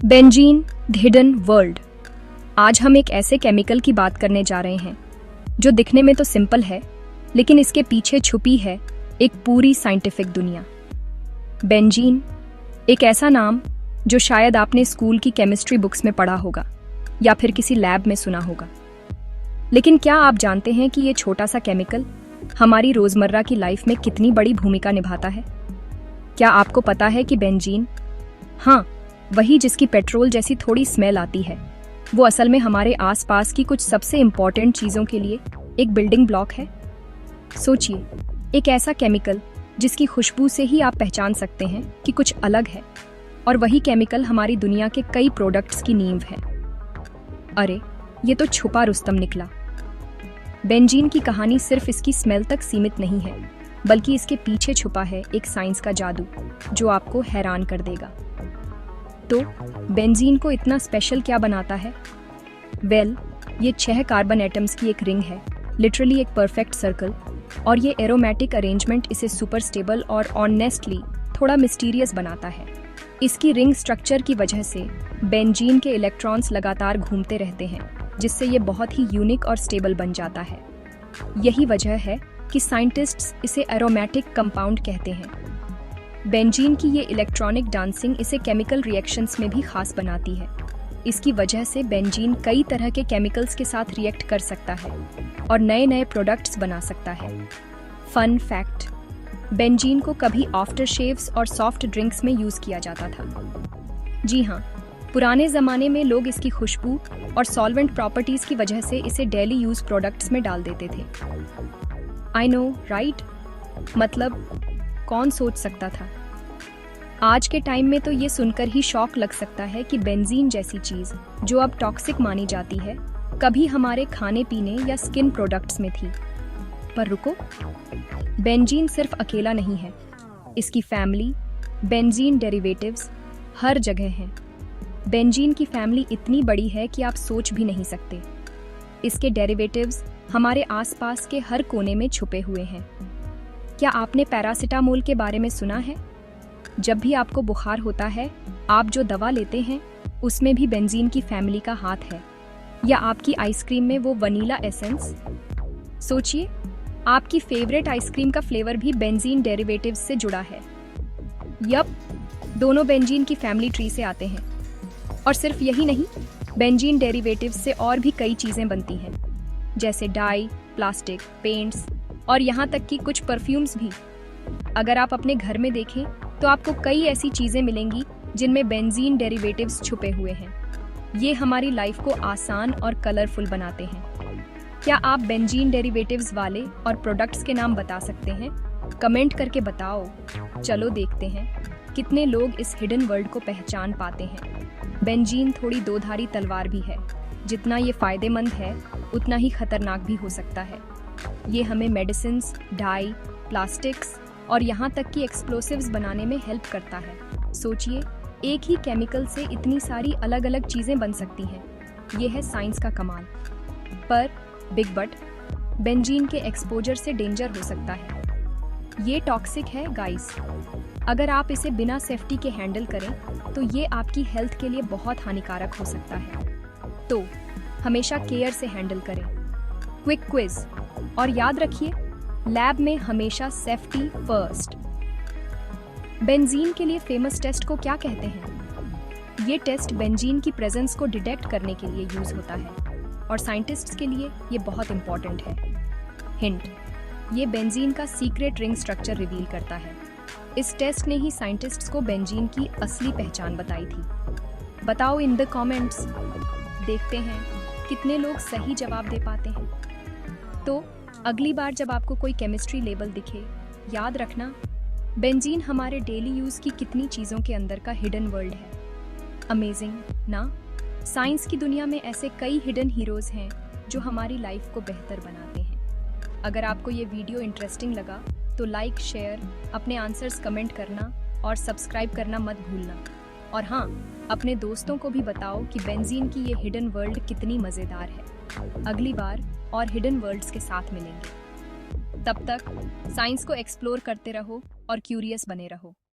Benzene the hidden world. आज हम एक ऐसे केमिकल की बात करने जा रहे हैं जो दिखने में तो सिंपल है, लेकिन इसके पीछे छुपी है एक पूरी साइंटिफिक दुनिया। बेंजीन एक ऐसा नाम जो शायद आपने स्कूल की केमिस्ट्री बुक्स में पढ़ा होगा या फिर किसी लैब में सुना होगा। लेकिन क्या आप जानते हैं कि ये छोटा सा केमिकल हमारी रोजमर्रा की लाइफ में कितनी बड़ी भूमिका निभाता है? क्या आपको पता है कि बेंजीन, हाँ, वही जिसकी पेट्रोल जैसी थोड़ी स्मेल आती है, वो असल में हमारे आसपास की कुछ सबसे इम्पोर्टेंट चीज़ों के लिए एक बिल्डिंग ब्लॉक है। सोचिए, एक ऐसा केमिकल जिसकी खुशबू से ही आप पहचान सकते हैं कि कुछ अलग है, और वही केमिकल हमारी दुनिया के कई प्रोडक्ट्स की नींव है। अरे, ये तो छुपा रुस्तम निकला। बेंजीन की कहानी सिर्फ इसकी स्मेल तक सीमित नहीं है, बल्कि इसके पीछे छुपा है एक साइंस का जादू जो आपको हैरान कर देगा। तो बेंजीन को इतना स्पेशल क्या बनाता है? ये 6 कार्बन एटम्स की एक रिंग है, लिटरली एक परफेक्ट सर्कल, और ये एरोमेटिक अरेंजमेंट इसे सुपर स्टेबल और ऑनेस्टली थोड़ा मिस्टीरियस बनाता है। इसकी रिंग स्ट्रक्चर की वजह से बेंजीन के इलेक्ट्रॉन्स लगातार घूमते रहते हैं, जिससे ये बहुत ही यूनिक और स्टेबल बन जाता है। यही वजह है कि साइंटिस्ट्स इसे एरोमेटिक कंपाउंड कहते हैं। बेंजीन की ये इलेक्ट्रॉनिक डांसिंग इसे केमिकल रिएक्शंस में भी खास बनाती है। इसकी वजह से बेंजीन कई तरह के केमिकल्स के साथ रिएक्ट कर सकता है और नए नए प्रोडक्ट्स बना सकता है। फन फैक्ट, बेंजीन को कभी आफ्टर शेव्स और सॉफ्ट ड्रिंक्स में यूज किया जाता था। जी हाँ, पुराने जमाने में लोग इसकी खुशबू और सॉल्वेंट प्रॉपर्टीज की वजह से इसे डेली यूज प्रोडक्ट्स में डाल देते थे। I know right? मतलब कौन सोच सकता था? आज के टाइम में तो ये सुनकर ही शॉक लग सकता है कि बेंजीन जैसी चीज जो अब टॉक्सिक मानी जाती है, कभी हमारे खाने पीने या स्किन प्रोडक्ट्स में थी। पर रुको, बेंजीन सिर्फ अकेला नहीं है। इसकी फैमिली, बेंजीन डेरिवेटिव्स, हर जगह हैं। बेंजीन की फैमिली इतनी बड़ी है कि आप सोच भी नहीं सकते। इसके डेरिवेटिव्स हमारे आसपास के हर कोने में छुपे हुए हैं। क्या आपने पैरासिटामोल के बारे में सुना है? जब भी आपको बुखार होता है, आप जो दवा लेते हैं उसमें भी बेंजीन की फैमिली का हाथ है। या आपकी आइसक्रीम में वो वनीला एसेंस, सोचिए, आपकी फेवरेट आइसक्रीम का फ्लेवर भी बेंजीन डेरिवेटिव्स से जुड़ा है। यप, दोनों बेंजीन की फैमिली ट्री से आते हैं। और सिर्फ यही नहीं, बेंजीन डेरिवेटिव्स से और भी कई चीजें बनती हैं, जैसे डाई, प्लास्टिक, पेंट्स और यहाँ तक कि कुछ परफ्यूम्स भी। अगर आप अपने घर में देखें तो आपको कई ऐसी चीजें मिलेंगी जिनमें बेंजीन डेरिवेटिव्स छुपे हुए हैं। ये हमारी लाइफ को आसान और कलरफुल बनाते हैं। क्या आप बेंजीन डेरिवेटिव्स वाले और प्रोडक्ट्स के नाम बता सकते हैं? कमेंट करके बताओ। चलो देखते हैं कितने लोग इस हिडन वर्ल्ड को पहचान पाते हैं। बेंजीन थोड़ी दो-धारी तलवार भी है। जितना ये फायदेमंद है, उतना ही खतरनाक भी हो सकता है। ये हमें मेडिसिन्स, डाई, प्लास्टिक्स और यहाँ तक कि एक्सप्लोसिव्स बनाने में हेल्प करता है। सोचिए, एक ही केमिकल से इतनी सारी अलग अलग चीजें बन सकती हैं। ये है साइंस का कमाल। पर बिग बट, बेंजीन के एक्सपोजर से डेंजर हो सकता है। ये टॉक्सिक है गाइस। अगर आप इसे बिना सेफ्टी के हैंडल करें तो ये आपकी हेल्थ के लिए बहुत हानिकारक हो सकता है। तो हमेशा केयर से हैंडल करें। क्विक क्विज, और याद रखिए, लैब में हमेशा सेफ्टी फर्स्ट। बेंजीन के लिए फेमस टेस्ट को क्या कहते हैं? ये टेस्ट बेंजीन की प्रेजेंस को डिटेक्ट करने के लिए यूज होता है, और साइंटिस्ट्स के लिए ये बहुत इंपॉर्टेंट है। हिंट, ये बेंजीन का सीक्रेट रिंग स्ट्रक्चर रिवील करता है। इस टेस्ट ने ही साइंटिस्ट्स को बेंजीन की असली पहचान बताई थी। बताओ इन द कमेंट्स। देखते हैं कितने लोग सही जवाब दे पाते हैं। तो अगली बार जब आपको कोई केमिस्ट्री लेबल दिखे, याद रखना, बेंजीन हमारे डेली यूज की कितनी चीजों के अंदर का हिडन वर्ल्ड है। अमेजिंग ना? साइंस की दुनिया में ऐसे कई हिडन हीरोज हैं जो हमारी लाइफ को बेहतर बनाते हैं। अगर आपको ये वीडियो इंटरेस्टिंग लगा तो लाइक, शेयर, अपने आंसर्स कमेंट करना और सब्सक्राइब करना मत भूलना। और हाँ, अपने दोस्तों को भी बताओ कि बेंजीन की ये हिडन वर्ल्ड कितनी मजेदार है। अगली बार और हिडन वर्ल्ड्स के साथ मिलेंगे। तब तक साइंस को एक्सप्लोर करते रहो और क्यूरियस बने रहो।